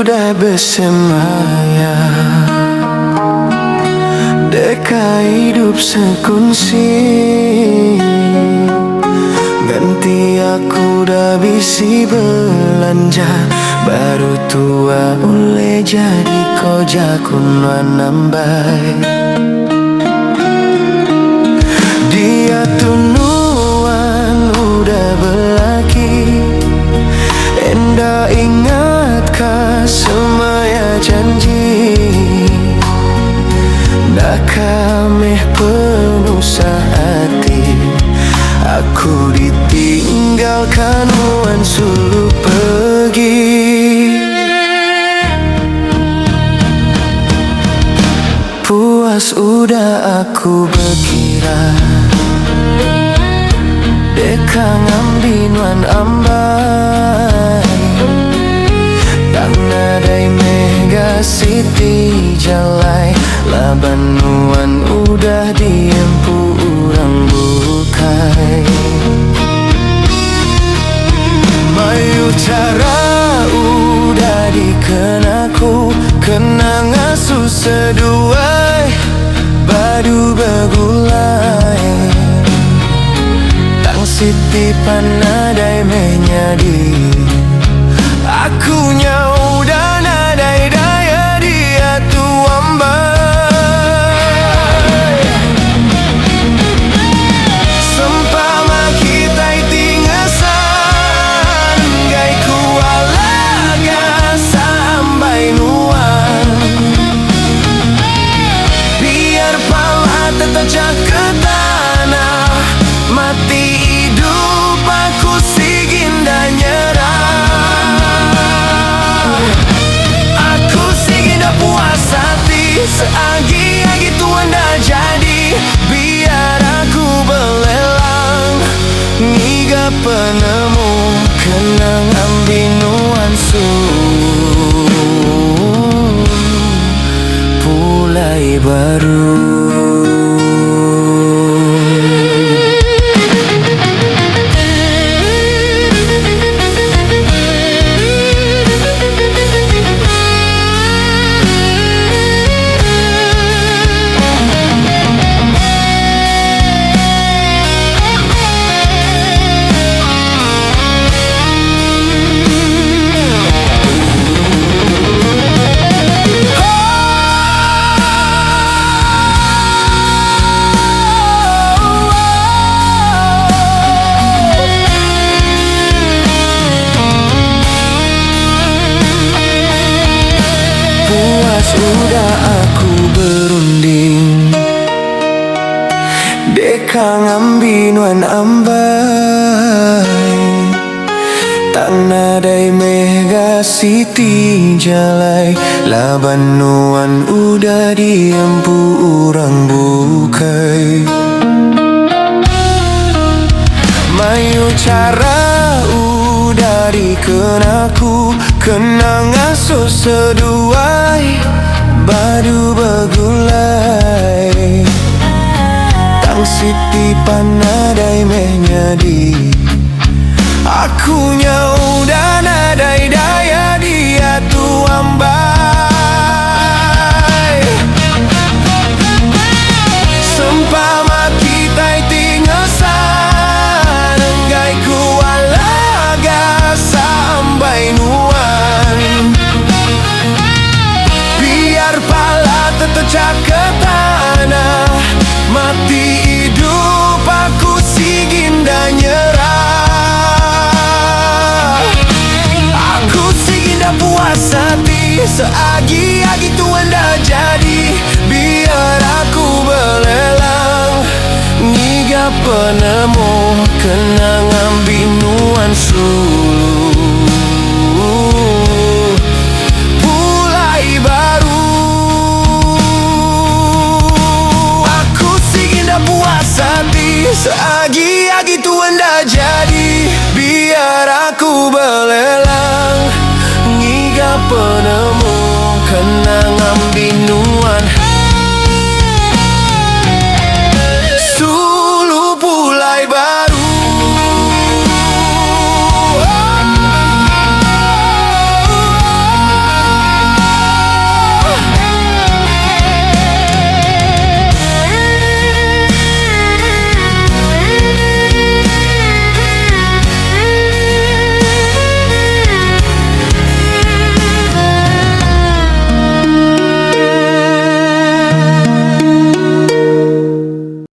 udah bersemaya deka hidup sekunci. Ganti aku dah bisi belanja, baru tua oleh jadi koja kunuan nambai. Dia tunuan udah berlaki, enda ingatkah semaya janji. Dah kameh penuh hati, aku ditinggalkan wan sulu pergi. Puas udah aku berkira, deka ngambin wan ambai. Tak nadai mega city jalai, labanuan udah diempu orang bukai. Mayu cara udah dikenaku, kenang asu seduai, badu begulai. Tang siti panadai menyadi, akunya udah nadai daya dia tuambai. Sempama kita itingasan, gai kualaga sampai nuan. Biar pala tetap ke tanah, mati hidup aku sigin dan nyerah. Aku sigin dah puas hati, seagi-agi tuan dah jadi. Biar aku belelang, ngiga penemu kenangan binuan su pulai baru. Sudah aku berunding, deka ngambin wan ambai. Tak nadai mega city jalai, labanuan udah diempu orang bukai. Mayu cara udah dikenaku, kenang aso seduai, badu begulai. Tang siti panadai menyadi, akunya udah nadai daya dia tuambai. Sempama kita itingasan, enggai kualaga sampai nuan. Biar pala tetap ke tanah, mati hidup aku sigin dan nyerah. Aku sigin dah puas hati, seagi-agi tuan dah jadi. Biar aku belelang, ngiga penemu kenangan binuan sulu pulai baru. Aku sigin dah puas hati, seagi-agi tuan dah jadi. Biar aku belelang, ngiga penemu kenangan